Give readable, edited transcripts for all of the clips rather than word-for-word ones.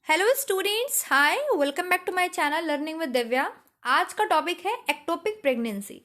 Hello students, hi, welcome back to my channel learning with Divya. आज का topic है ectopic pregnancy.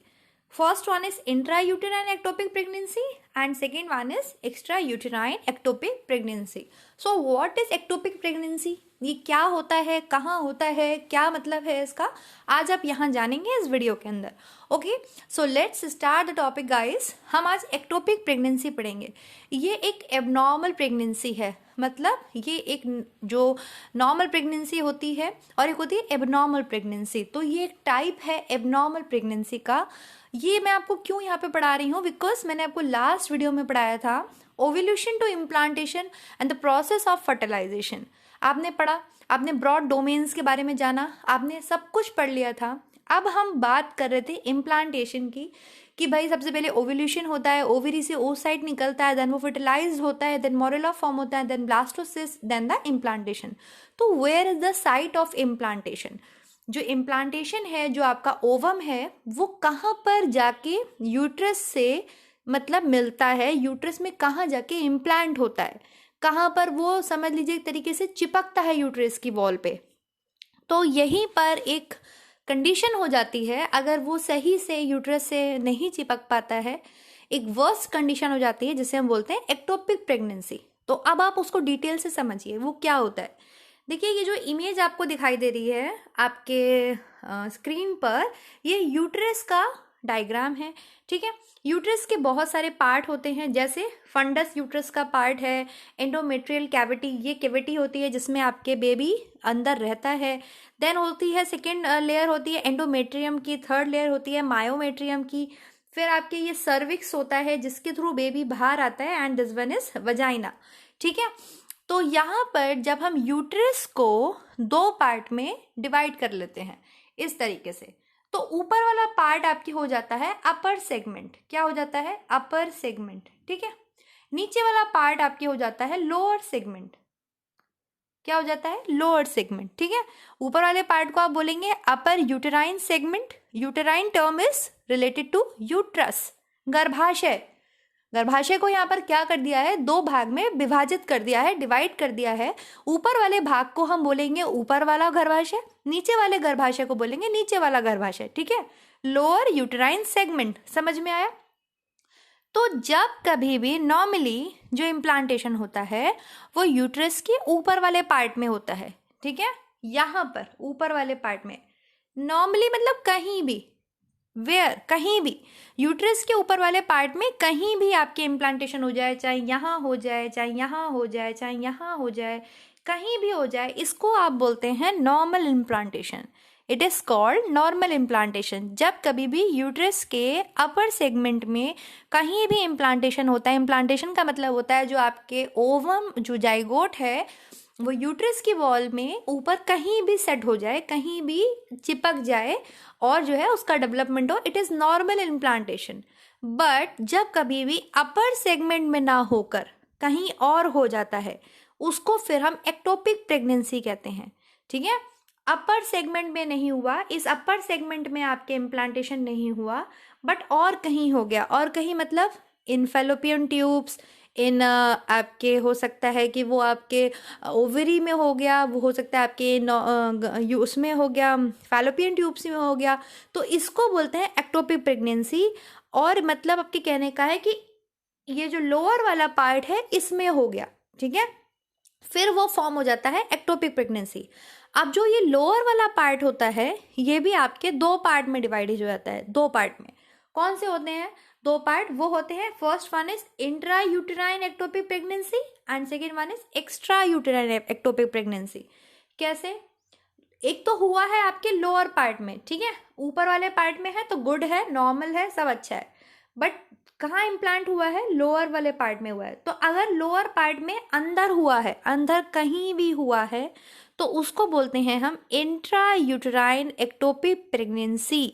First one is intra uterine ectopic pregnancy and second one is extra uterine ectopic pregnancy. So what is ectopic pregnancy? ये क्या होता है, कहाँ होता है, क्या मतलब है इसका, आज आप यहाँ जानेंगे इस वीडियो के अंदर। Okay, so let's start the topic guys. हम आज एक्टोपिक प्रेगनेंसी पढ़ेंगे। ये एक एबनॉर्मल प्रेगनेंसी है, मतलब ये एक जो नॉर्मल प्रेगनेंसी होती है और एक होती है एबनॉर्मल प्रेगनेंसी। तो ये एक टाइप है एबनॉर्मल प्रेगनेंसी का। ये मैं आपको क्यों यहाँ पे पढ़ा रही हूँ, बिकॉज मैंने आपको लास्ट वीडियो में पढ़ाया था ovulation to implantation and the process of fertilisation. आपने पढ़ा, आपने ब्रॉड डोमेन्स के बारे में जाना, आपने सब कुछ पढ़ लिया था। अब हम बात कर रहे थे इम्प्लांटेशन की, कि भाई सबसे पहले ओव्यूलेशन होता है, ओवरी से ओसाइट निकलता है, देन वो फर्टिलाइज होता है, देन मोरेला फॉर्म होता है, then blastocyst, then the implantation. तो where is the site of implantation? जो इम्प्लांटेशन है, जो आपका ओवम है, वो कहाँ पर जाके यूट्रस से मतलब मिलता है, यूट्रस में कहाँ जाके इम्प्लांट होता है, कहाँ पर वो समझ लीजिए एक तरीके से चिपकता है यूट्रस की वॉल पे। तो यहीं पर एक कंडीशन हो जाती है, अगर वो सही से यूट्रस से नहीं चिपक पाता है, एक वर्स्ट कंडीशन हो जाती है जिसे हम बोलते हैं एक्टोपिक प्रेगनेंसी। तो अब आप उसको डिटेल से समझिए वो क्या होता है। देखिए, ये जो इमेज आपको दिखाई दे रही है आपके स्क्रीन पर, ये यूट्रस का डायग्राम है। ठीक है, यूट्रस के बहुत सारे पार्ट होते हैं, जैसे फंडस यूट्रस का पार्ट है, एंडोमेट्रियल कैविटी, ये कैविटी होती है जिसमें आपके बेबी अंदर रहता है। देन होती है सेकेंड लेयर होती है एंडोमेट्रियम की, थर्ड लेयर होती है मायोमेट्रियम की, फिर आपके ये सर्विक्स होता है जिसके थ्रू बेबी बाहर आता है, and this one is vagina. ठीक है, तो यहाँ पर जब हम यूट्रस को दो पार्ट में डिवाइड कर लेते हैं इस तरीके से, तो ऊपर वाला पार्ट आपकी हो जाता है अपर सेगमेंट। क्या हो जाता है? Upper segment. ठीक है, नीचे वाला पार्ट आपकी हो जाता है लोअर सेगमेंट। क्या हो जाता है? Lower segment. ठीक है, ऊपर वाले पार्ट को आप बोलेंगे upper uterine segment. Uterine term is related to uterus, गर्भाशय। गर्भाशय को यहाँ पर क्या कर दिया है? दो भाग में विभाजित कर दिया है, डिवाइड कर दिया है। ऊपर वाले भाग को हम बोलेंगे ऊपर वाला गर्भाशय, नीचे वाले गर्भाशय को बोलेंगे नीचे वाला गर्भाशय। ठीक है, लोअर यूटेराइन सेगमेंट। समझ में आया? तो जब कभी भी नॉर्मली जो इम्प्लांटेशन होता है वो यूट्रस के ऊपर वाले पार्ट में होता है। ठीक है, यहाँ पर ऊपर वाले पार्ट में नॉर्मली, मतलब कहीं भी, वेयर, कहीं भी यूट्रस के ऊपर वाले पार्ट में कहीं भी आपके इम्प्लांटेशन हो जाए, चाहे यहाँ हो जाए, चाहे यहाँ हो जाए, चाहे यहाँ हो जाए, कहीं भी हो जाए, इसको आप बोलते हैं normal implantation. It is called normal implantation. जब कभी भी यूट्रस के अपर सेगमेंट में कहीं भी इम्प्लांटेशन होता है, इम्प्लांटेशन का मतलब होता है जो आपके ओवम, जो जाइगोट है, वो यूट्रस की वॉल में ऊपर कहीं भी सेट हो जाए, कहीं भी चिपक जाए और जो है उसका डेवलपमेंट हो, it is normal implantation. But जब कभी भी अपर सेगमेंट में ना होकर कहीं और हो जाता है, उसको फिर हम एक्टोपिक प्रेगनेंसी कहते हैं। ठीक है, अपर सेगमेंट में नहीं हुआ, इस अपर सेगमेंट में आपके इम्प्लांटेशन नहीं हुआ, बट और कहीं हो गया। और कहीं मतलब इन फैलोपियन ट्यूब्स, इन आपके हो सकता है कि वो आपके ओवरी में हो गया, वो हो सकता है आपके उसमें हो गया, फैलोपियन ट्यूब्स में हो गया। तो इसको बोलते हैं एक्टोपिक प्रेगनेंसी। और मतलब आपके कहने का है कि ये जो लोअर वाला पार्ट है इसमें हो गया। ठीक है, फिर वो फॉर्म हो जाता है एक्टोपिक प्रेगनेंसी। अब जो ये लोअर वाला पार्ट होता है, ये भी आपके दो पार्ट में डिवाइड हो जाता है। दो पार्ट में कौन से होते हैं? दो पार्ट वो होते हैं, first one is intra uterine ectopic pregnancy and second one is extra uterine ectopic pregnancy. कैसे? एक तो हुआ है आपके लोअर पार्ट में, ठीक है, ऊपर वाले पार्ट में है तो गुड है, नॉर्मल है, सब अच्छा है। बट कहाँ इम्प्लांट हुआ है? लोअर वाले पार्ट में हुआ है। तो अगर लोअर पार्ट में अंदर हुआ है, अंदर कहीं भी हुआ है, तो उसको बोलते हैं हम intra uterine ectopic pregnancy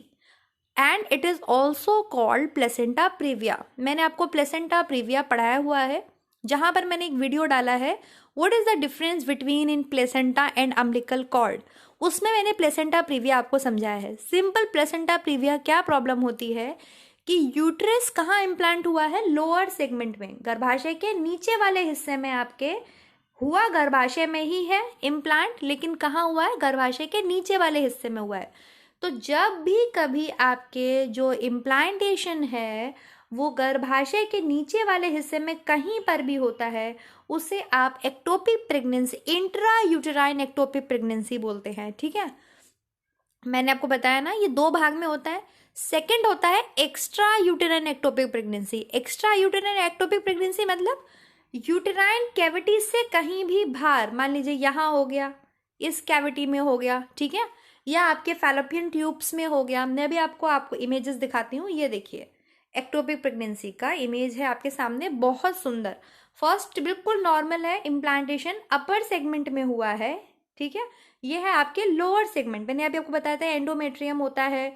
and it is also called placenta previa. मैंने आपको प्लेसेंटा प्रीविया पढ़ाया हुआ है, जहां पर मैंने एक वीडियो डाला है, what is the difference between in placenta and umbilical cord. उसमें मैंने प्लेसेंटा प्रीविया आपको समझाया है। सिंपल प्लेसेंटा प्रीविया क्या प्रॉब्लम होती है कि यूट्रस कहाँ इम्प्लांट हुआ है? लोअर सेगमेंट में, गर्भाशय के नीचे वाले हिस्से में आपके हुआ गर्भाशय में ही है इम्प्लांट, लेकिन कहाँ हुआ है? गर्भाशय के नीचे वाले हिस्से में हुआ है। तो जब भी कभी आपके जो इम्प्लांटेशन है वो गर्भाशय के नीचे वाले हिस्से में कहीं पर भी होता है, उसे आप ectopic pregnancy, intra uterine ectopic pregnancy बोलते हैं। ठीक है, मैंने आपको बताया ना ये 2 भाग में होता है। सेकंड होता है extra uterine ectopic pregnancy. Extra uterine ectopic pregnancy मतलब यूटेराइन कैविटी से कहीं भी बाहर, मान लीजिए यहाँ हो गया, इस कैविटी में हो गया, ठीक है, या आपके फैलोपियन ट्यूब्स में हो गया। मैं भी आपको इमेजेस दिखाती हूँ। ये देखिए एक्टोपिक प्रेगनेंसी का इमेज है आपके सामने, बहुत सुंदर। फर्स्ट बिल्कुल नॉर्मल है, इम्प्लांटेशन अपर सेगमेंट में हुआ है। ठीक है, ये है आपके लोअर सेगमेंट। मैंने अभी आपको बताया था एंडोमेट्रियम होता है,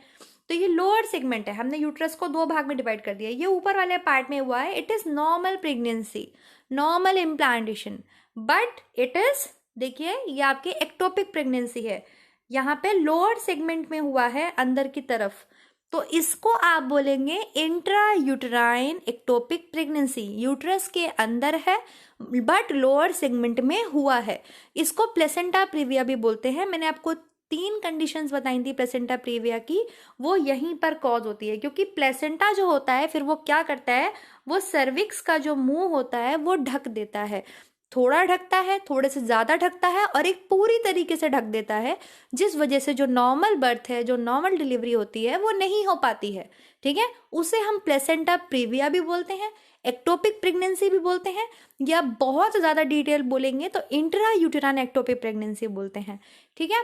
तो ये लोअर सेगमेंट है। हमने यूट्रस को 2 भाग में डिवाइड कर दिया। ये ऊपर वाले पार्ट में हुआ है, it is normal pregnancy, normal implantation, but it is, देखिए ये आपकी एक्टोपिक प्रेगनेंसी है, यहाँ पे लोअर सेगमेंट में हुआ है अंदर की तरफ, तो इसको आप बोलेंगे intra uterine ectopic pregnancy. Uterus के अंदर है बट लोअर सेगमेंट में हुआ है। इसको प्लेसेंटा प्रीविया भी बोलते हैं। मैंने आपको 3 कंडीशंस बताई थी प्लेसेंटा प्रीविया की, वो यहीं पर कॉज होती है, क्योंकि प्लेसेंटा जो होता है फिर वो क्या करता है, वो सर्विक्स का जो मुंह होता है वो ढक देता है, थोड़ा ढकता है, थोड़े से ज़्यादा ढकता है, और एक पूरी तरीके से ढक देता है, जिस वजह से जो नॉर्मल बर्थ है, जो नॉर्मल डिलीवरी होती है वो नहीं हो पाती है। ठीक है, उसे हम प्लेसेंटा प्रीविया भी बोलते हैं, एक्टोपिक प्रेगनेंसी भी बोलते हैं, या बहुत ज़्यादा डिटेल बोलेंगे तो इंट्रा यूटेराइन एक्टोपिक प्रेगनेंसी बोलते हैं। ठीक है,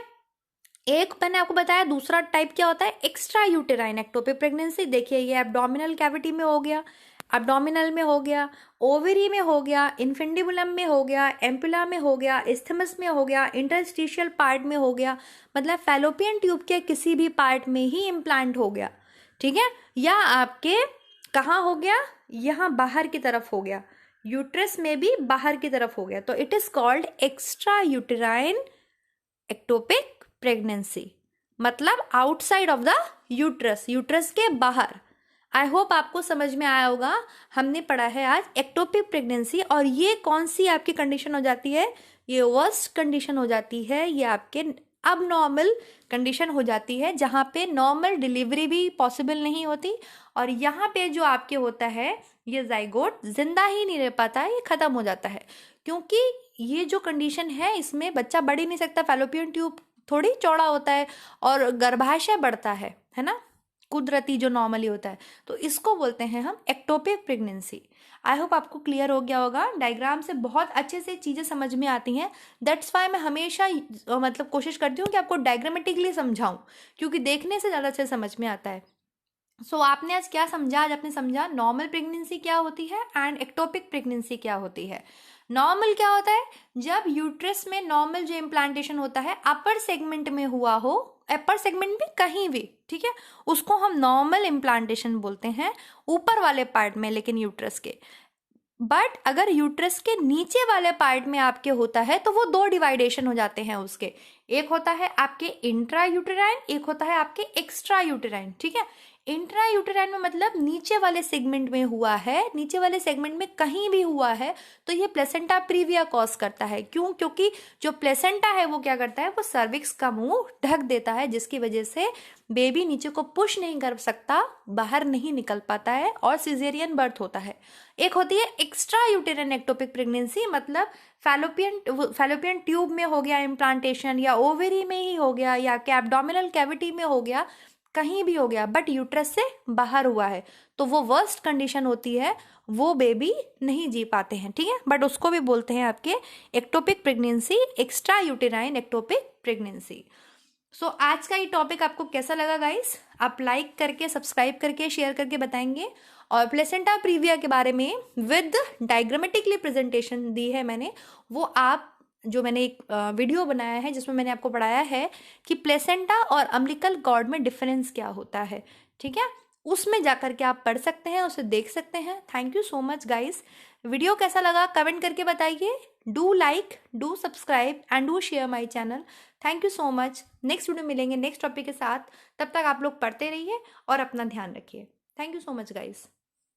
एक मैंने आपको बताया, दूसरा टाइप क्या होता है, एक्स्ट्रा यूटेराइन एक्टोपिक प्रेगनेंसी। देखिए ये एब्डोमिनल कैविटी में हो गया, एब्डोमिनल में हो गया, ओवरी में हो गया, इन्फेंडिबुलम में हो गया, एम्पुला में हो गया, इस्थमस में हो गया, इंटरस्टिशियल पार्ट में हो गया, मतलब फैलोपियन ट्यूब के किसी भी पार्ट में ही इम्प्लांट हो गया। ठीक है, या आपके कहाँ हो गया, यहाँ बाहर की तरफ हो गया, यूट्रस में भी बाहर की तरफ हो गया, तो it is called extra uterine ectopic pregnancy, मतलब outside of the uterus, uterus के बाहर। आई होप आपको समझ में आया होगा। हमने पढ़ा है आज एक्टोपिक प्रेगनेंसी, और ये कौन सी आपकी कंडीशन हो जाती है, ये वर्स्ट कंडीशन हो जाती है, ये आपके अब नॉर्मल कंडीशन हो जाती है, जहाँ पे नॉर्मल डिलीवरी भी पॉसिबल नहीं होती, और यहाँ पे जो आपके होता है ये जाइगोट जिंदा ही नहीं रह पाता है, ये खत्म हो जाता है, क्योंकि ये जो कंडीशन है इसमें बच्चा बढ़ ही नहीं सकता, फैलोपियन ट्यूब थोड़ी चौड़ा होता है और गर्भाशय बढ़ता है ना, कुदरती जो नॉर्मली होता है, तो इसको बोलते हैं हम एक्टोपिक प्रेगनेंसी। आई होप आपको क्लियर हो गया होगा, डायग्राम से बहुत अच्छे से चीज़ें समझ में आती हैं। दैट्स वाई मैं हमेशा मतलब कोशिश करती हूँ कि आपको डायग्रामेटिकली समझाऊँ, क्योंकि देखने से ज़्यादा अच्छे समझ में आता है। सो आपने आज क्या समझा, आज आपने समझा नॉर्मल प्रेगनेंसी क्या होती है एंड एक्टोपिक प्रेगनेंसी क्या होती है। नॉर्मल क्या होता है, जब यूट्रस में नॉर्मल जो इम्प्लांटेशन होता है अपर सेगमेंट में हुआ हो, अपर सेगमेंट में कहीं भी, ठीक है, उसको हम नॉर्मल इम्प्लांटेशन बोलते हैं, ऊपर वाले पार्ट में लेकिन यूट्रस के। बट अगर यूट्रस के नीचे वाले पार्ट में आपके होता है तो वो 2 डिवाइडेशन हो जाते हैं उसके, एक होता है आपके इंट्रा यूटेराइन, एक होता है आपके एक्स्ट्रा यूटेराइन। ठीक है, इंट्रा यूटेराइन में मतलब नीचे वाले सेगमेंट में हुआ है, नीचे वाले सेगमेंट में कहीं भी हुआ है, तो ये प्लेसेंटा प्रीविया कॉज करता है। क्यों? क्योंकि जो प्लेसेंटा है वो क्या करता है, वो सर्विक्स का मुंह ढक देता है, जिसकी वजह से बेबी नीचे को पुश नहीं कर सकता, बाहर नहीं निकल पाता है और सिजेरियन बर्थ होता है। एक होती है एक्स्ट्रा यूटेराइन एक्टोपिक प्रेगनेंसी, मतलब फैलोपियन ट्यूब में हो गया इम्प्लांटेशन, या ओवेरी में ही हो गया, या आपके एब्डोमिनल कैविटी में हो गया, कहीं भी हो गया, बट यूट्रस से बाहर हुआ है, तो वो वर्स्ट कंडीशन होती है, वो बेबी नहीं जी पाते हैं। ठीक है, बट उसको भी बोलते हैं आपके ectopic pregnancy, extra uterine ectopic pregnancy. So आज का ये टॉपिक आपको कैसा लगा गाइस, आप लाइक करके, सब्सक्राइब करके, शेयर करके बताएंगे। और प्लेसेंटा प्रीविया के बारे में विद डायग्रामेटिकली प्रेजेंटेशन दी है मैंने, वो आप जो मैंने एक वीडियो बनाया है जिसमें मैंने आपको पढ़ाया है कि प्लेसेंटा और अम्बिलिकल कॉर्ड में डिफरेंस क्या होता है। ठीक है, उसमें जाकर के आप पढ़ सकते हैं, उसे देख सकते हैं। Thank you so much guys. Video कैसा लगा कमेंट करके बताइए। Do like, do subscribe and do share my channel. Thank you so much. Next video मिलेंगे नेक्स्ट टॉपिक के साथ, तब तक आप लोग पढ़ते रहिए और अपना ध्यान रखिए। Thank you so much guys.